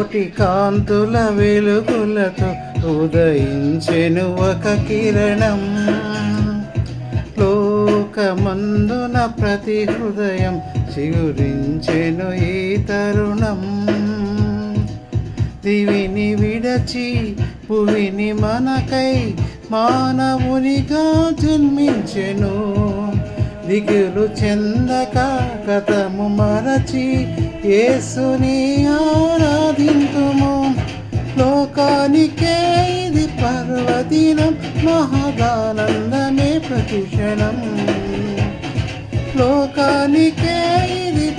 కోటి కాంతుల వెలుగులతో ఉదయించెను ఒక కిరణం. లోకమందున ప్రతి హృదయం చిగురించెను ఈ తరుణం. దివిని విడచి భువిని మనకై మానవునిగా జన్మించెను. దిగులు చెందక గతము మరచి యేసుని ఆరాధింతుము. లోకానికే ఇది పర్వదినం, మహదానందమే ప్రతిక్షణం. లోకానికే ఇది